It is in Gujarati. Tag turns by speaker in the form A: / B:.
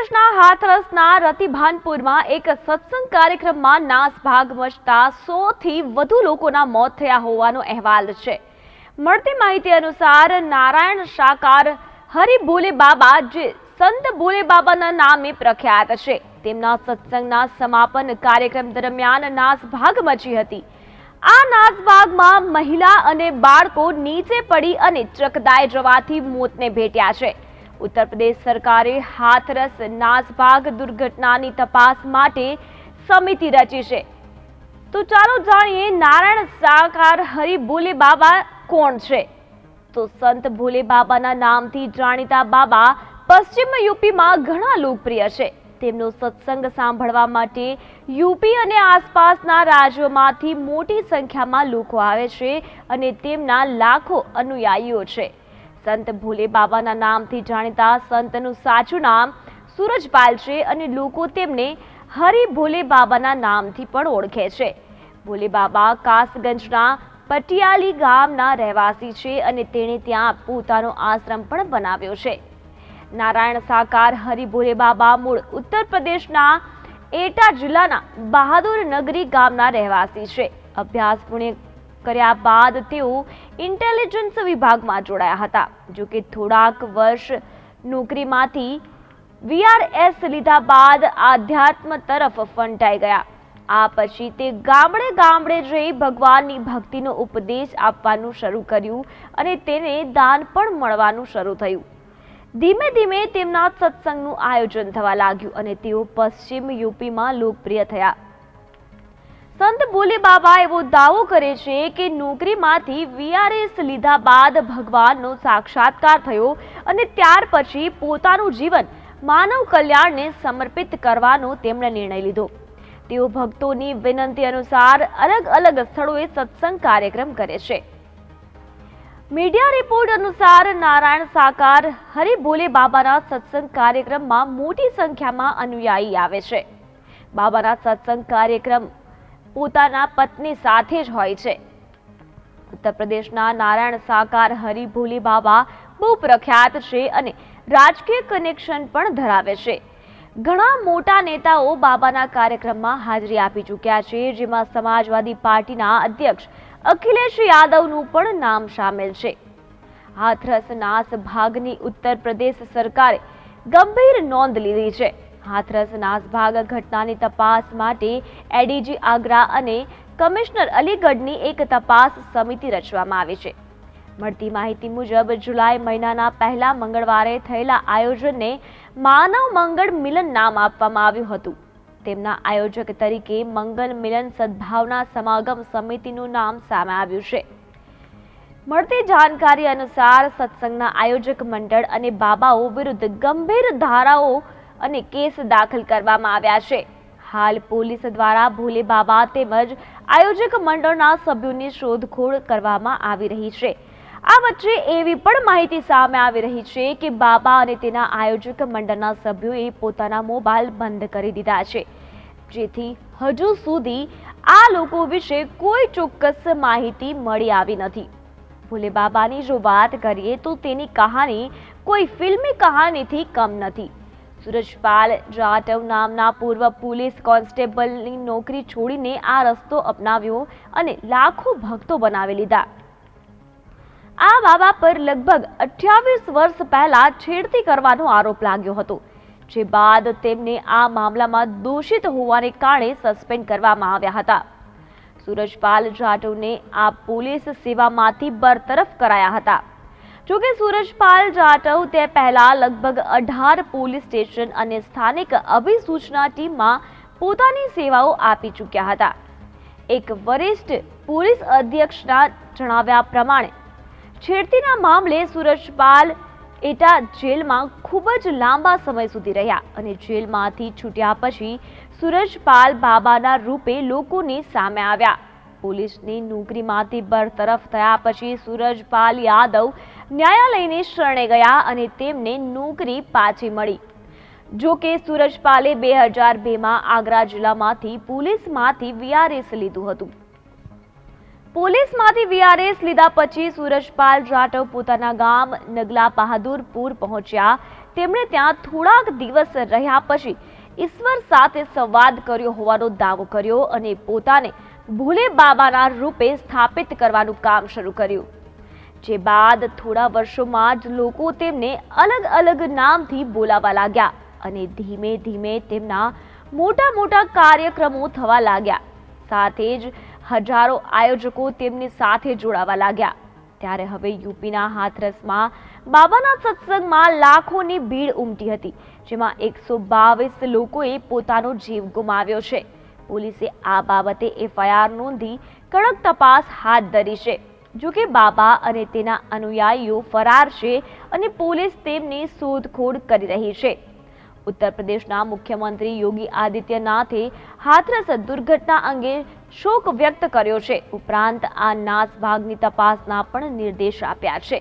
A: પ્રદેશના હાથરસના રતિભાનપુરમાં એક સત્સંગ કાર્યક્રમમાં નાસભાગ મચતા 100 થી વધુ લોકોના મોત થયા હોવાનો અહેવાલ છે। મળતી માહિતી અનુસાર નારાયણ સાકાર હરિભોલે બાબા, જે સંત ભોલે બાબાના નામે પ્રખ્યાત છે, તેમના સત્સંગના સમાપન કાર્યક્રમ દરમિયાન નાસભાગ મચી હતી। આ નાસભાગમાં મહિલા અને બાળકો નીચે પડી અને ચકદાઈ જવાથી મોતને ભેટ્યા છે। ઉત્તર પ્રદેશ સરકારે હાથરસ નાસભાગ દુર્ઘટનાની તપાસ માટે સમિતિ રચી છે। તો ચાલો જાણીએ નારાયણ સાકાર હરિભોલે બાબા કોણ છે। તો સંત ભોલે બાબાના નામથી જાણીતા બાબા પશ્ચિમ યુપીમાં ઘણા લોકપ્રિય છે। તેમનો સત્સંગ સાંભળવા માટે યુપી અને આસપાસના રાજ્યોમાંથી મોટી સંખ્યામાં લોકો આવે છે અને તેમના લાખો અનુયાયીઓ છે। સંત ભોલે બાબાના નામથી જાણીતા સંતનું સાચું નામ સૂરજપાલ છે અને લોકો તેમને હરિ ભોલે બાબાના નામથી પણ ઓળખે છે। ભોલે બાબા કાસગંજના પટિયાલી ગામના રહેવાસી છે અને તેણે ત્યાં પોતાનો આશ્રમ પણ બનાવ્યો છે। નારાયણ સાકાર હરિ ભોલે બાબા મૂળ ઉત્તર પ્રદેશના એટા જિલ્લાના બહાદુર નગરી ગામના રહેવાસી છે। અભ્યાસ પૂર્ણ કર્યા બાદ તેઓ ઇન્ટેલિજન્સ વિભાગમાં જોડાયા હતા। જો કે થોડાક વર્ષ નોકરીમાંથી વીઆરએસ લીધા બાદ આધ્યાત્મ તરફ ફંટાઈ ગયા। આ પછી તે ગામડે ગામડે જઈ ભગવાનની ભક્તિનો ઉપદેશ આપવાનું શરૂ કર્યું અને તેને દાન પણ મળવાનું શરૂ થયું। ધીમે ધીમે તેમના સત્સંગનું આયોજન થવા લાગ્યું અને તેઓ પશ્ચિમ યુપીમાં લોકપ્રિય થયા। સંત ભોલે બાબા એવો દાવો કરે છે કે નોકરીમાંથી વીઆરએસ લીધા બાદ ભગવાનનો સાક્ષાત્કાર થયો અને ત્યાર પછી પોતાનું જીવન માનવ કલ્યાણને સમર્પિત કરવાનો તેમણે નિર્ણય લીધો। તેઓ ભક્તોની વિનંતી અનુસાર અલગ અલગ સ્થળોએ સત્સંગ કાર્યક્રમ કરે છે। મીડિયા રિપોર્ટ અનુસાર નારાયણ સાકાર હરિ ભોલે બાબાના સત્સંગ કાર્યક્રમમાં મોટી સંખ્યામાં અનુયાયી આવે છે। બાબાના સત્સંગ કાર્યક્રમ પોતાના પત્ની સાથે જ હોય છે। ઉત્તર પ્રદેશના નારાયણ સાકાર હરિ ભોલે બાબા બહુ પ્રખ્યાત છે અને રાજકીય કનેક્શન પણ ધરાવે છે। ઘણા મોટા નેતાઓ બાબાના કાર્યક્રમમાં હાજરી આપી ચૂક્યા છે, જેમાં સમાજવાદી પાર્ટીના અધ્યક્ષ અખિલેશ યાદવનું પણ નામ સામેલ છે। હાથરસ નાસભાગની ઉત્તર પ્રદેશ સરકારે ગંભીર નોંધ લીધી છે। હાથરસ નાસભાગ ઘટનાની તપાસ માટે એડીજી આગ્રા અને કમિશનર અલીગઢની એક તપાસ સમિતિ રચવામાં આવી છે। મળતી માહિતી મુજબ જુલાઈ મહિનાના પહેલા મંગળવારે થયેલા આયોજનને માનવ મંગળ મિલન નામ આપવામાં આવ્યું હતું। તેમના આયોજક તરીકે મંગલ મિલન સદભાવના સમાગમ સમિતિનું નામ સામે આવ્યું છે। મળતી જાણકારી અનુસાર સત્સંગના આયોજક મંડળ અને બાબાઓ વિરુદ્ધ ગંભીર ધારાઓ અને કેસ દાખલ કરવામાં આવ્યા છે। હાલ પોલીસ દ્વારા ભોલે બાબા તેમજ આયોજક મંડળના સભ્યોની શોધખોળ કરવામાં આવી રહી છે। આ વચ્ચે એવી પણ માહિતી સામે આવી રહી છે કે બાબા અને તેના આયોજક મંડળના સભ્યોએ પોતાના મોબાઈલ બંધ કરી દીધા છે, જેથી હજુ સુધી આ લોકો વિશે કોઈ ચોક્કસ માહિતી મળી આવી નથી। ભોલે બાબાની જો વાત કરીએ તો તેની કહાની કોઈ ફિલ્મી કહાનીથી કમ નથી। સૂરજપાલ જાટવ નામના પૂર્વ પોલીસ કોન્સ્ટેબલની નોકરી છોડીને આ રસ્તો અપનાવ્યો અને લાખો ભક્તો બનાવી લીધા। આ બાબા પર લગભગ 28 વર્ષ પહેલા છેડતી કરવાનો આરોપ લાગ્યો હતો, જે બાદ તેમને આ મામલામાં દોષિત હોવાને કારણે સસ્પેન્ડ કરવામાં આવ્યા હતા। સૂરજપાલ જાટવને આ પોલીસ સેવામાંથી બરતરફ કરાયા હતા। જોકે સૂરજપાલ જાટવ તે પહેલા લગભગ 18 પોલીસ સ્ટેશન અને સ્થાનિક અભિસૂચના ટીમમાં પોતાની સેવાઓ આપી ચૂક્યા હતા। એક વરિષ્ઠ પોલીસ અધિક્ષકના જણાવ્યા પ્રમાણે છેડતીના મામલે સૂરજપાલ એટા જેલમાં ખૂબ જ લાંબા સમય સુધી રહ્યા અને જેલમાંથી છૂટ્યા પછી સૂરજપાલ બાબાના રૂપે લોકોની સામે આવ્યા। પોલીસની નોકરીમાંથી બરતરફ થયા પછી સૂરજપાલ યાદવ ન્યાયાલયની શરણે ગયા અને તેમને નોકરી પાછી મળી। જો કે સૂરજપાલે 2002માં આગ્રા જિલ્લામાંથી પોલીસમાંથી વીઆરએસ લીધું હતું। પોલીસમાંથી વીઆરએસ લીધા પછી સૂરજપાલ જાટવ પોતાના ગામ નગલા બહાદુરપુર પહોંચ્યા। તેમણે ત્યાં થોડાક દિવસ રહ્યા પછી ઈશ્વર સાથે સંવાદ કર્યો હોવાનો દાવો કર્યો અને પોતાને ભોલે બાબાના રૂપે સ્થાપિત કરવાનું કામ શરૂ કર્યું. જે બાદ થોડા વર્ષોમાં જ લોકો તેમને અલગ અલગ નામથી બોલાવવા લાગ્યા અને ધીમે ધીમે તેમના મોટા મોટા કાર્યક્રમો થવા લાગ્યા. સાથે જ હજારો આયોજકો તેમની સાથે જોડાવા લાગ્યા. ત્યારે હવે યુપીના હાથરસમાં બાબાના સત્સંગમાં લાખોની ભીડ ઉમટી હતી, જેમાં 122 લોકોએ પોતાનો જીવ ગુમાવ્યો છે. પોલીસે આ બાબતે એફઆઈઆર નોંધી કડક તપાસ હાથ ધરી છે. જોકે બાબા અને તેના અનુયાયીઓ ફરાર છે અને પોલીસ તેમની શોધખોળ કરી રહી છે. ઉત્તર પ્રદેશના મુખ્યમંત્રી યોગી આદિત્યનાથે હાથરસ દુર્ઘટના અંગે શોક વ્યક્ત કર્યો છે. ઉપરાંત આ નાસભાગની તપાસના પણ નિર્દેશ આપ્યા છે.